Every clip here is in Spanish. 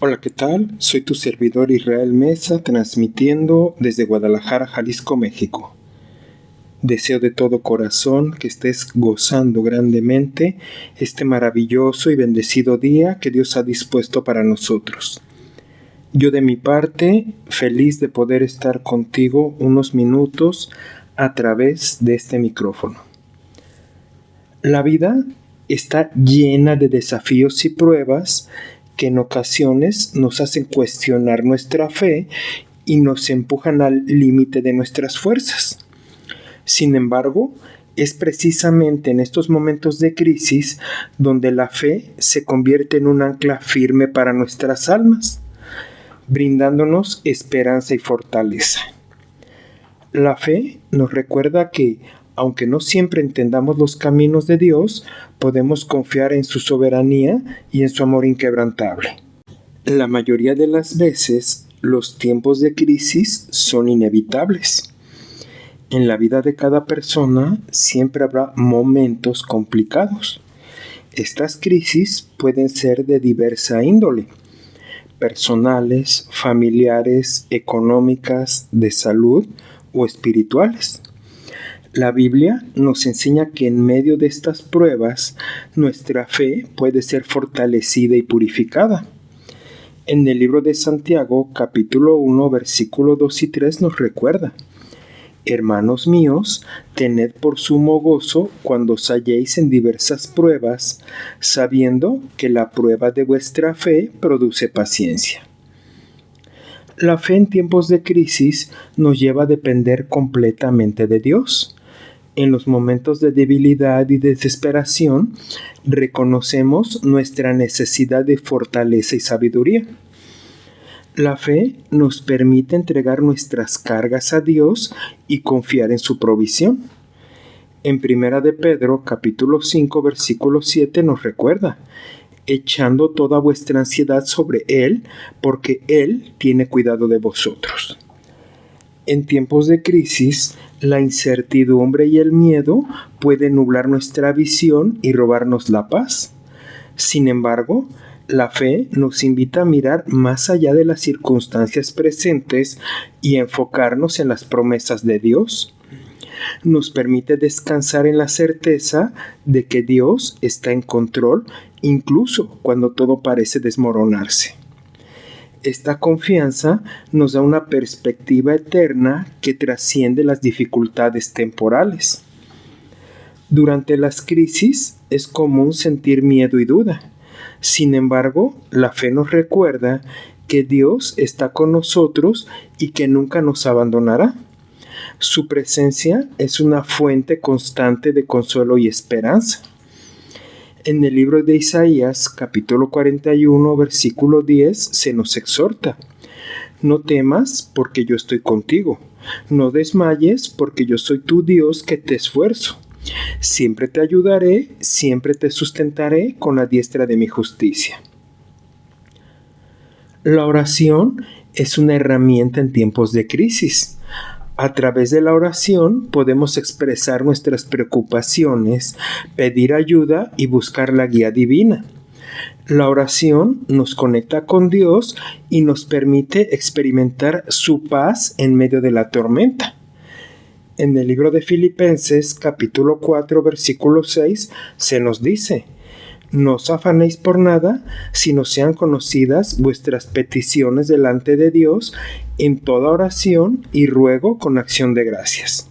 Hola, ¿qué tal? Soy tu servidor Israel Mesa, transmitiendo desde Guadalajara, Jalisco, México. Deseo de todo corazón que estés gozando grandemente este maravilloso y bendecido día que Dios ha dispuesto para nosotros. Yo de mi parte, feliz de poder estar contigo unos minutos a través de este micrófono. La vida está llena de desafíos y pruebas que en ocasiones nos hacen cuestionar nuestra fe y nos empujan al límite de nuestras fuerzas. Sin embargo, es precisamente en estos momentos de crisis donde la fe se convierte en un ancla firme para nuestras almas, brindándonos esperanza y fortaleza. La fe nos recuerda que, aunque no siempre entendamos los caminos de Dios, podemos confiar en su soberanía y en su amor inquebrantable. La mayoría de las veces, los tiempos de crisis son inevitables. En la vida de cada persona siempre habrá momentos complicados. Estas crisis pueden ser de diversa índole: personales, familiares, económicas, de salud o espirituales. La Biblia nos enseña que en medio de estas pruebas, nuestra fe puede ser fortalecida y purificada. En el libro de Santiago, capítulo 1, versículo 2 y 3 nos recuerda: Hermanos míos, tened por sumo gozo cuando os halléis en diversas pruebas, sabiendo que la prueba de vuestra fe produce paciencia. La fe en tiempos de crisis nos lleva a depender completamente de Dios. En los momentos de debilidad y desesperación, reconocemos nuestra necesidad de fortaleza y sabiduría. La fe nos permite entregar nuestras cargas a Dios y confiar en su provisión. En 1 de Pedro, capítulo 5, versículo 7 nos recuerda: echando toda vuestra ansiedad sobre Él, porque Él tiene cuidado de vosotros. En tiempos de crisis, la incertidumbre y el miedo pueden nublar nuestra visión y robarnos la paz. Sin embargo, la fe nos invita a mirar más allá de las circunstancias presentes y enfocarnos en las promesas de Dios. Nos permite descansar en la certeza de que Dios está en control, incluso cuando todo parece desmoronarse. Esta confianza nos da una perspectiva eterna que trasciende las dificultades temporales. Durante las crisis es común sentir miedo y duda. Sin embargo, la fe nos recuerda que Dios está con nosotros y que nunca nos abandonará. Su presencia es una fuente constante de consuelo y esperanza. En el libro de Isaías, capítulo 41, versículo 10, se nos exhorta: no temas, porque yo estoy contigo. No desmayes, porque yo soy tu Dios que te esfuerzo. Siempre te ayudaré, siempre te sustentaré con la diestra de mi justicia. La oración es una herramienta en tiempos de crisis. A través de la oración podemos expresar nuestras preocupaciones, pedir ayuda y buscar la guía divina. La oración nos conecta con Dios y nos permite experimentar su paz en medio de la tormenta. En el libro de Filipenses, capítulo 4, versículo 6, se nos dice: no os afanéis por nada, sino sean conocidas vuestras peticiones delante de Dios en toda oración y ruego con acción de gracias.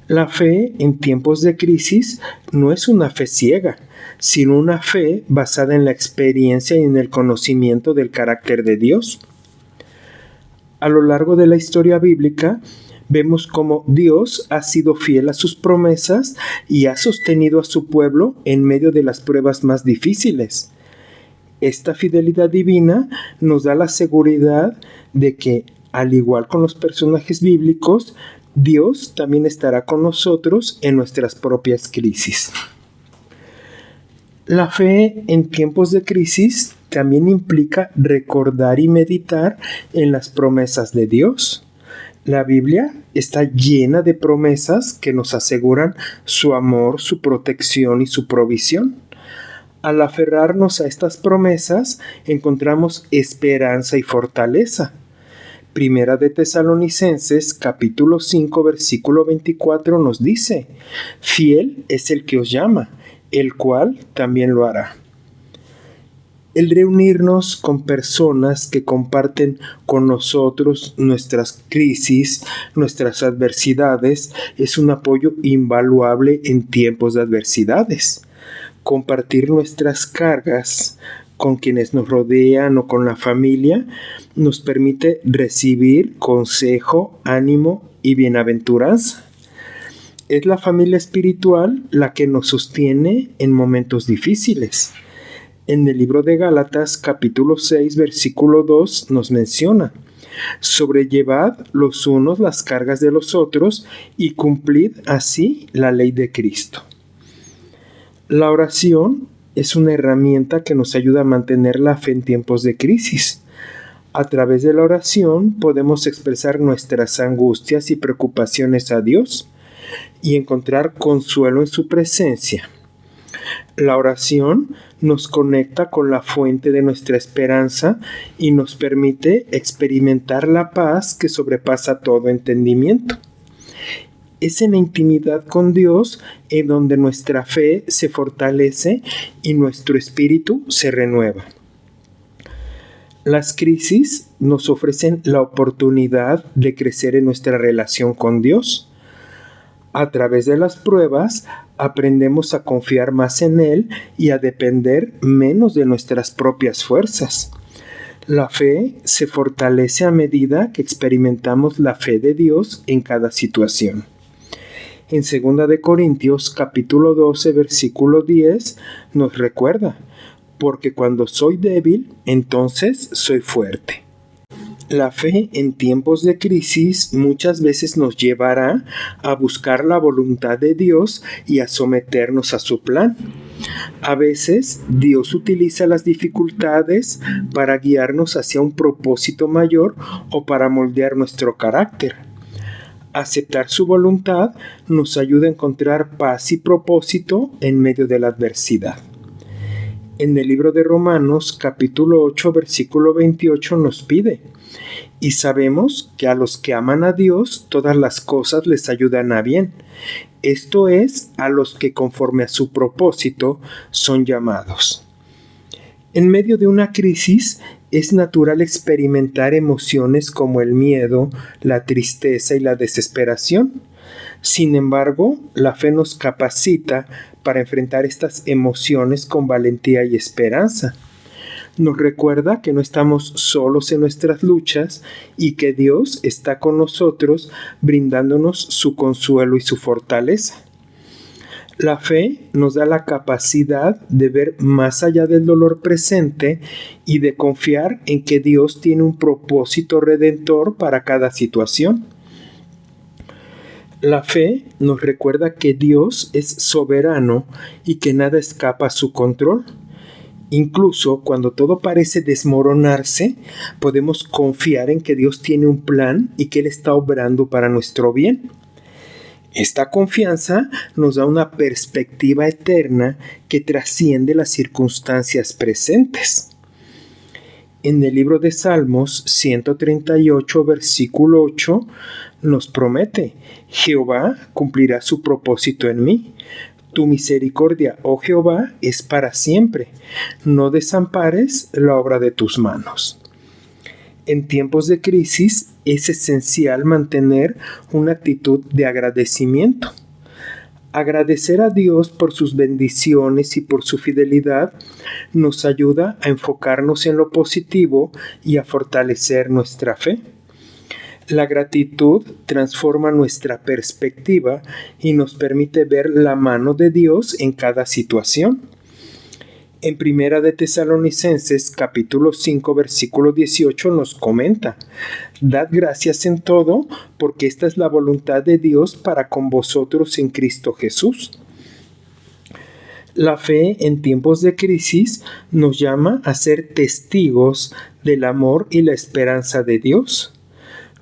La fe en tiempos de crisis no es una fe ciega, sino una fe basada en la experiencia y en el conocimiento del carácter de Dios. A lo largo de la historia bíblica, vemos cómo Dios ha sido fiel a sus promesas y ha sostenido a su pueblo en medio de las pruebas más difíciles. Esta fidelidad divina nos da la seguridad de que, al igual con los personajes bíblicos, Dios también estará con nosotros en nuestras propias crisis. La fe en tiempos de crisis también implica recordar y meditar en las promesas de Dios. La Biblia está llena de promesas que nos aseguran su amor, su protección y su provisión. Al aferrarnos a estas promesas, encontramos esperanza y fortaleza. Primera de Tesalonicenses, capítulo 5, versículo 24 nos dice: fiel es el que os llama, el cual también lo hará. El reunirnos con personas que comparten con nosotros nuestras crisis, nuestras adversidades, es un apoyo invaluable en tiempos de adversidades. Compartir nuestras cargas con quienes nos rodean o con la familia nos permite recibir consejo, ánimo y bienaventuranza. Es la familia espiritual la que nos sostiene en momentos difíciles. En el libro de Gálatas, capítulo 6, versículo 2, nos menciona: sobrellevad los unos las cargas de los otros y cumplid así la ley de Cristo. La oración es una herramienta que nos ayuda a mantener la fe en tiempos de crisis. A través de la oración podemos expresar nuestras angustias y preocupaciones a Dios y encontrar consuelo en su presencia. La oración nos conecta con la fuente de nuestra esperanza y nos permite experimentar la paz que sobrepasa todo entendimiento. Es en la intimidad con Dios en donde nuestra fe se fortalece y nuestro espíritu se renueva. Las crisis nos ofrecen la oportunidad de crecer en nuestra relación con Dios. A través de las pruebas, aprendemos a confiar más en Él y a depender menos de nuestras propias fuerzas. La fe se fortalece a medida que experimentamos la fe de Dios en cada situación. En 2 de Corintios, capítulo 12, versículo 10, nos recuerda: porque cuando soy débil, entonces soy fuerte. La fe en tiempos de crisis muchas veces nos llevará a buscar la voluntad de Dios y a someternos a su plan. A veces Dios utiliza las dificultades para guiarnos hacia un propósito mayor o para moldear nuestro carácter. Aceptar su voluntad nos ayuda a encontrar paz y propósito en medio de la adversidad. En el libro de Romanos, capítulo 8, versículo 28 nos pide: y sabemos que a los que aman a Dios todas las cosas les ayudan a bien. Esto es, a los que conforme a su propósito son llamados. En medio de una crisis es natural experimentar emociones como el miedo, la tristeza y la desesperación. Sin embargo, la fe nos capacita para enfrentar estas emociones con valentía y esperanza. Nos recuerda que no estamos solos en nuestras luchas y que Dios está con nosotros brindándonos su consuelo y su fortaleza. La fe nos da la capacidad de ver más allá del dolor presente y de confiar en que Dios tiene un propósito redentor para cada situación. La fe nos recuerda que Dios es soberano y que nada escapa a su control. Incluso cuando todo parece desmoronarse, podemos confiar en que Dios tiene un plan y que Él está obrando para nuestro bien. Esta confianza nos da una perspectiva eterna que trasciende las circunstancias presentes. En el libro de Salmos 138, versículo 8, nos promete: Jehová cumplirá su propósito en mí. Tu misericordia, oh Jehová, es para siempre. No desampares la obra de tus manos. En tiempos de crisis es esencial mantener una actitud de agradecimiento. Agradecer a Dios por sus bendiciones y por su fidelidad nos ayuda a enfocarnos en lo positivo y a fortalecer nuestra fe. La gratitud transforma nuestra perspectiva y nos permite ver la mano de Dios en cada situación. En Primera de Tesalonicenses, capítulo 5, versículo 18 nos comenta: dad gracias en todo, porque esta es la voluntad de Dios para con vosotros en Cristo Jesús. La fe en tiempos de crisis nos llama a ser testigos del amor y la esperanza de Dios.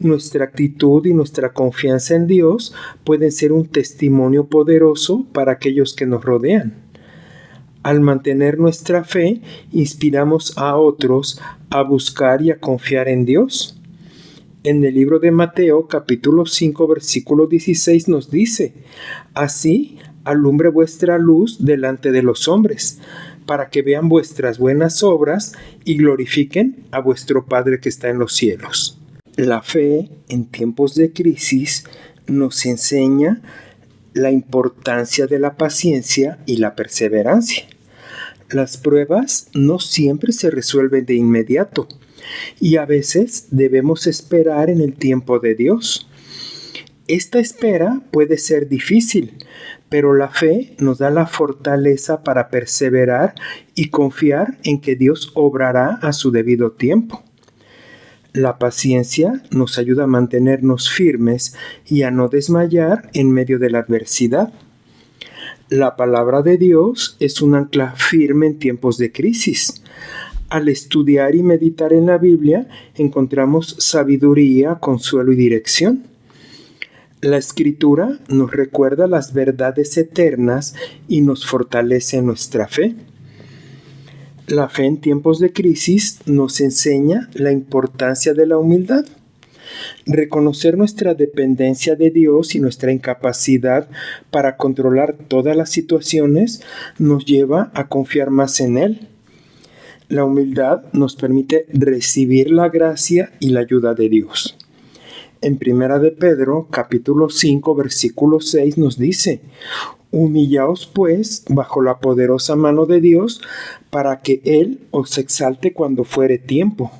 Nuestra actitud y nuestra confianza en Dios pueden ser un testimonio poderoso para aquellos que nos rodean. Al mantener nuestra fe, inspiramos a otros a buscar y a confiar en Dios. En el libro de Mateo, capítulo 5, versículo 16 nos dice: así alumbre vuestra luz delante de los hombres, para que vean vuestras buenas obras y glorifiquen a vuestro Padre que está en los cielos. La fe en tiempos de crisis nos enseña la importancia de la paciencia y la perseverancia. Las pruebas no siempre se resuelven de inmediato y a veces debemos esperar en el tiempo de Dios. Esta espera puede ser difícil, pero la fe nos da la fortaleza para perseverar y confiar en que Dios obrará a su debido tiempo. La paciencia nos ayuda a mantenernos firmes y a no desmayar en medio de la adversidad. La palabra de Dios es un ancla firme en tiempos de crisis. Al estudiar y meditar en la Biblia, encontramos sabiduría, consuelo y dirección. La Escritura nos recuerda las verdades eternas y nos fortalece nuestra fe. La fe en tiempos de crisis nos enseña la importancia de la humildad. Reconocer nuestra dependencia de Dios y nuestra incapacidad para controlar todas las situaciones nos lleva a confiar más en Él. La humildad nos permite recibir la gracia y la ayuda de Dios. En 1 de Pedro, capítulo 5, versículo 6 nos dice: humillaos pues bajo la poderosa mano de Dios, para que Él os exalte cuando fuere tiempo.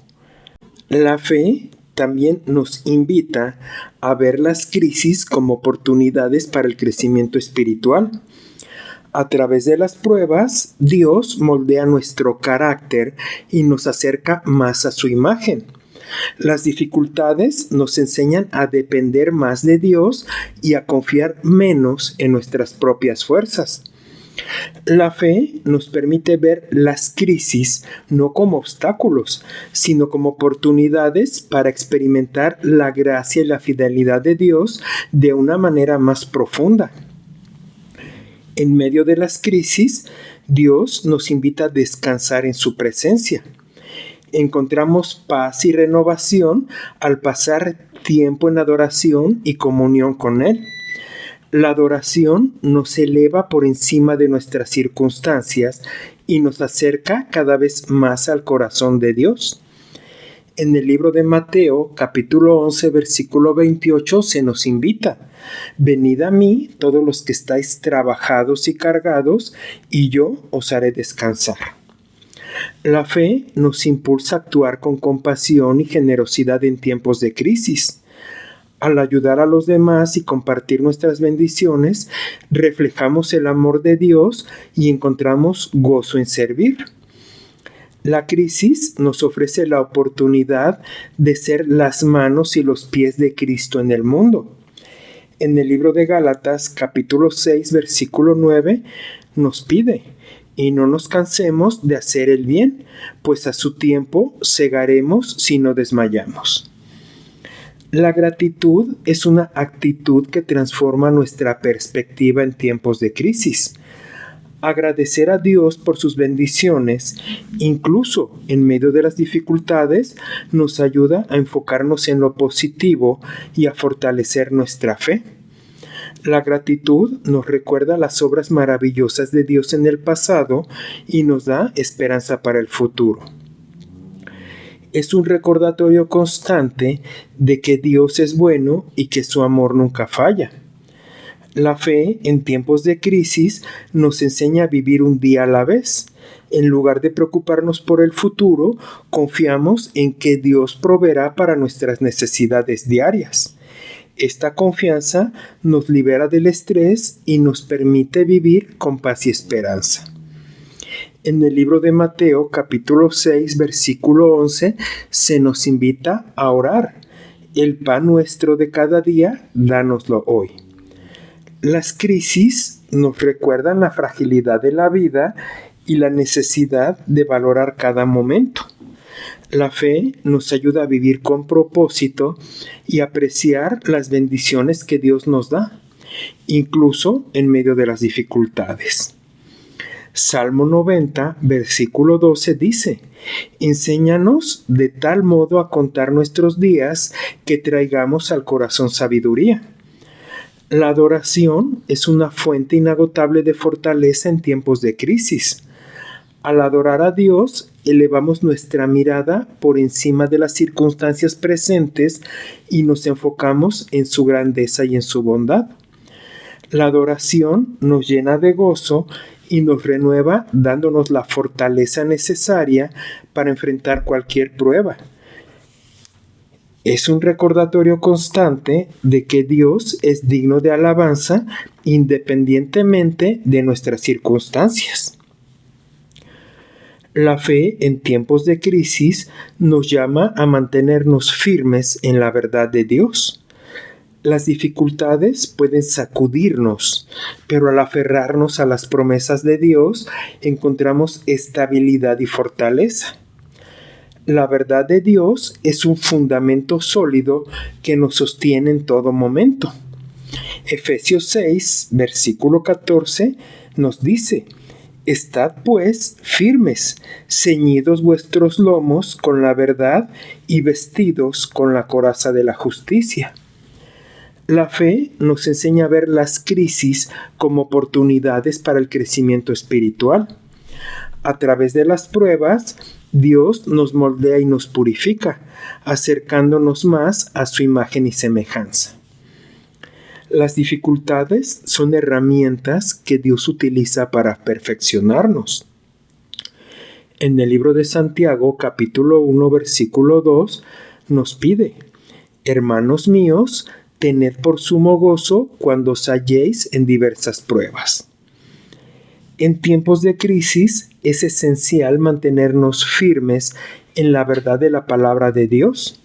La fe también nos invita a ver las crisis como oportunidades para el crecimiento espiritual. A través de las pruebas, Dios moldea nuestro carácter y nos acerca más a su imagen. Las dificultades nos enseñan a depender más de Dios y a confiar menos en nuestras propias fuerzas. La fe nos permite ver las crisis no como obstáculos, sino como oportunidades para experimentar la gracia y la fidelidad de Dios de una manera más profunda. En medio de las crisis, Dios nos invita a descansar en su presencia. Encontramos paz y renovación al pasar tiempo en adoración y comunión con Él. La adoración nos eleva por encima de nuestras circunstancias y nos acerca cada vez más al corazón de Dios. En el libro de Mateo, capítulo 11, versículo 28, se nos invita: venid a mí todos los que estáis trabajados y cargados, y yo os haré descansar. La fe nos impulsa a actuar con compasión y generosidad en tiempos de crisis. Al ayudar a los demás y compartir nuestras bendiciones, reflejamos el amor de Dios y encontramos gozo en servir. La crisis nos ofrece la oportunidad de ser las manos y los pies de Cristo en el mundo. En el libro de Gálatas, capítulo 6, versículo 9, nos pide: y no nos cansemos de hacer el bien, pues a su tiempo segaremos si no desmayamos. La gratitud es una actitud que transforma nuestra perspectiva en tiempos de crisis. Agradecer a Dios por sus bendiciones, incluso en medio de las dificultades, nos ayuda a enfocarnos en lo positivo y a fortalecer nuestra fe. La gratitud nos recuerda las obras maravillosas de Dios en el pasado y nos da esperanza para el futuro. Es un recordatorio constante de que Dios es bueno y que su amor nunca falla. La fe en tiempos de crisis nos enseña a vivir un día a la vez. En lugar de preocuparnos por el futuro, confiamos en que Dios proveerá para nuestras necesidades diarias. Esta confianza nos libera del estrés y nos permite vivir con paz y esperanza. En el libro de Mateo, capítulo 6, versículo 11, se nos invita a orar: el pan nuestro de cada día, dánoslo hoy. Las crisis nos recuerdan la fragilidad de la vida y la necesidad de valorar cada momento. La fe nos ayuda a vivir con propósito y apreciar las bendiciones que Dios nos da, incluso en medio de las dificultades. Salmo 90, versículo 12 dice: enséñanos de tal modo a contar nuestros días que traigamos al corazón sabiduría. La adoración es una fuente inagotable de fortaleza en tiempos de crisis. Al adorar a Dios, elevamos nuestra mirada por encima de las circunstancias presentes y nos enfocamos en su grandeza y en su bondad. La adoración nos llena de gozo y nos renueva, dándonos la fortaleza necesaria para enfrentar cualquier prueba. Es un recordatorio constante de que Dios es digno de alabanza independientemente de nuestras circunstancias. La fe en tiempos de crisis nos llama a mantenernos firmes en la verdad de Dios. Las dificultades pueden sacudirnos, pero al aferrarnos a las promesas de Dios encontramos estabilidad y fortaleza. La verdad de Dios es un fundamento sólido que nos sostiene en todo momento. Efesios 6, versículo 14, nos dice: estad pues firmes, ceñidos vuestros lomos con la verdad y vestidos con la coraza de la justicia. La fe nos enseña a ver las crisis como oportunidades para el crecimiento espiritual. A través de las pruebas, Dios nos moldea y nos purifica, acercándonos más a su imagen y semejanza. Las dificultades son herramientas que Dios utiliza para perfeccionarnos. En el libro de Santiago, capítulo 1, versículo 2, nos pide: hermanos míos, tened por sumo gozo cuando os halléis en diversas pruebas. En tiempos de crisis es esencial mantenernos firmes en la verdad de la palabra de Dios.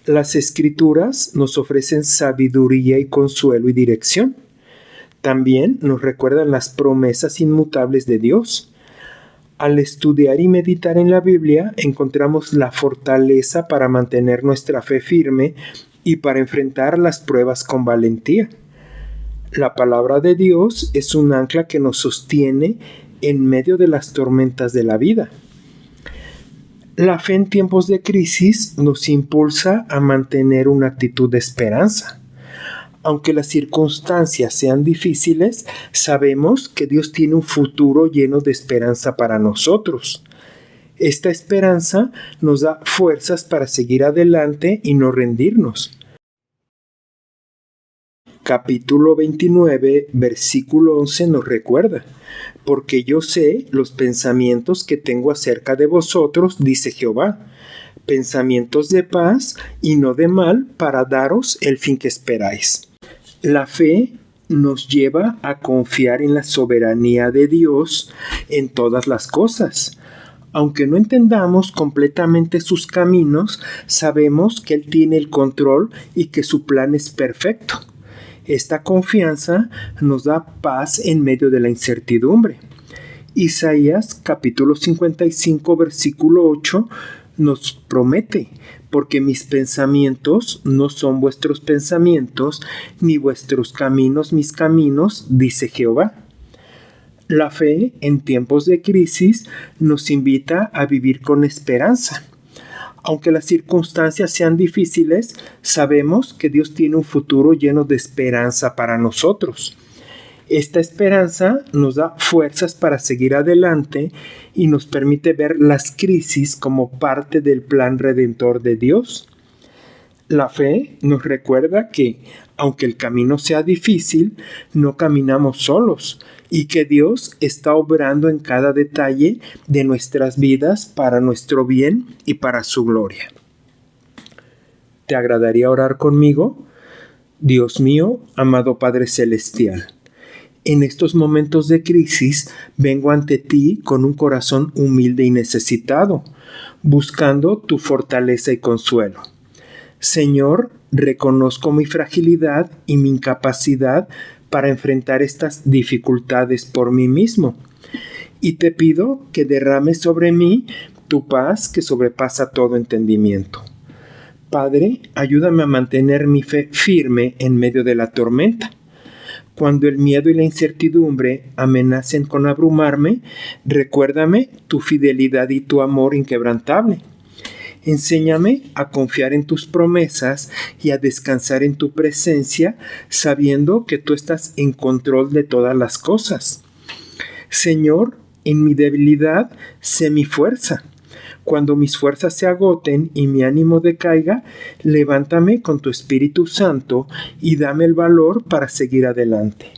Las Escrituras nos ofrecen sabiduría y consuelo y dirección. También nos recuerdan las promesas inmutables de Dios. Al estudiar y meditar en la Biblia, encontramos la fortaleza para mantener nuestra fe firme y para enfrentar las pruebas con valentía. La palabra de Dios es un ancla que nos sostiene en medio de las tormentas de la vida. La fe en tiempos de crisis nos impulsa a mantener una actitud de esperanza. Aunque las circunstancias sean difíciles, sabemos que Dios tiene un futuro lleno de esperanza para nosotros. Esta esperanza nos da fuerzas para seguir adelante y no rendirnos. Capítulo 29, versículo 11 nos recuerda: porque yo sé los pensamientos que tengo acerca de vosotros, dice Jehová, pensamientos de paz y no de mal, para daros el fin que esperáis. La fe nos lleva a confiar en la soberanía de Dios en todas las cosas. Aunque no entendamos completamente sus caminos, sabemos que Él tiene el control y que su plan es perfecto. Esta confianza nos da paz en medio de la incertidumbre. Isaías capítulo 55 versículo 8 nos promete: porque mis pensamientos no son vuestros pensamientos, ni vuestros caminos mis caminos, dice Jehová. La fe en tiempos de crisis nos invita a vivir con esperanza. Aunque las circunstancias sean difíciles, sabemos que Dios tiene un futuro lleno de esperanza para nosotros. Esta esperanza nos da fuerzas para seguir adelante y nos permite ver las crisis como parte del plan redentor de Dios. La fe nos recuerda que, aunque el camino sea difícil, no caminamos solos y que Dios está obrando en cada detalle de nuestras vidas para nuestro bien y para su gloria. ¿Te agradaría orar conmigo? Dios mío, amado Padre Celestial, en estos momentos de crisis vengo ante ti con un corazón humilde y necesitado, buscando tu fortaleza y consuelo. Señor, reconozco mi fragilidad y mi incapacidad para enfrentar estas dificultades por mí mismo. Y te pido que derrames sobre mí tu paz que sobrepasa todo entendimiento. Padre, ayúdame a mantener mi fe firme en medio de la tormenta. Cuando el miedo y la incertidumbre amenacen con abrumarme, recuérdame tu fidelidad y tu amor inquebrantable. Enséñame a confiar en tus promesas y a descansar en tu presencia, sabiendo que tú estás en control de todas las cosas. Señor, en mi debilidad, sé mi fuerza. Cuando mis fuerzas se agoten y mi ánimo decaiga, levántame con tu Espíritu Santo y dame el valor para seguir adelante.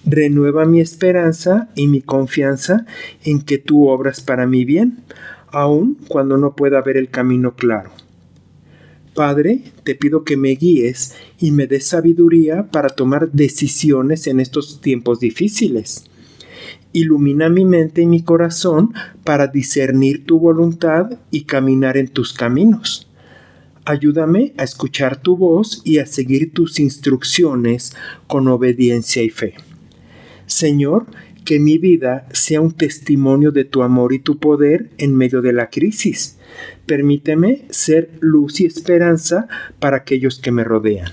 Renueva mi esperanza y mi confianza en que tú obras para mi bien, aun cuando no pueda ver el camino claro. Padre, te pido que me guíes y me des sabiduría para tomar decisiones en estos tiempos difíciles. Ilumina mi mente y mi corazón para discernir tu voluntad y caminar en tus caminos. Ayúdame a escuchar tu voz y a seguir tus instrucciones con obediencia y fe. Señor, que mi vida sea un testimonio de tu amor y tu poder en medio de la crisis. Permíteme ser luz y esperanza para aquellos que me rodean,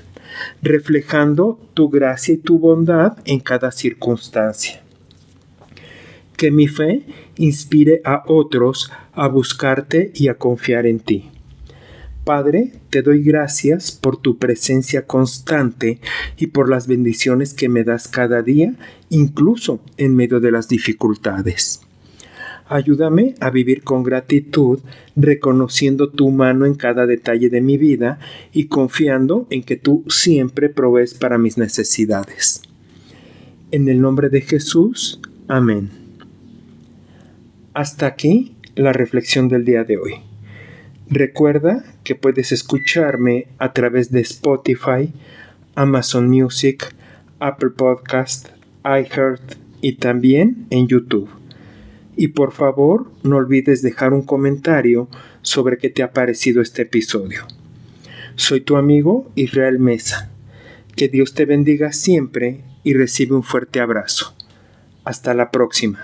reflejando tu gracia y tu bondad en cada circunstancia. Que mi fe inspire a otros a buscarte y a confiar en ti. Padre, te doy gracias por tu presencia constante y por las bendiciones que me das cada día, incluso en medio de las dificultades. Ayúdame a vivir con gratitud, reconociendo tu mano en cada detalle de mi vida y confiando en que tú siempre provees para mis necesidades. En el nombre de Jesús, amén. Hasta aquí la reflexión del día de hoy. Recuerda que puedes escucharme a través de Spotify, Amazon Music, Apple Podcast, iHeart y también en YouTube. Y por favor, no olvides dejar un comentario sobre qué te ha parecido este episodio. Soy tu amigo Israel Mesa. Que Dios te bendiga siempre y recibe un fuerte abrazo. Hasta la próxima.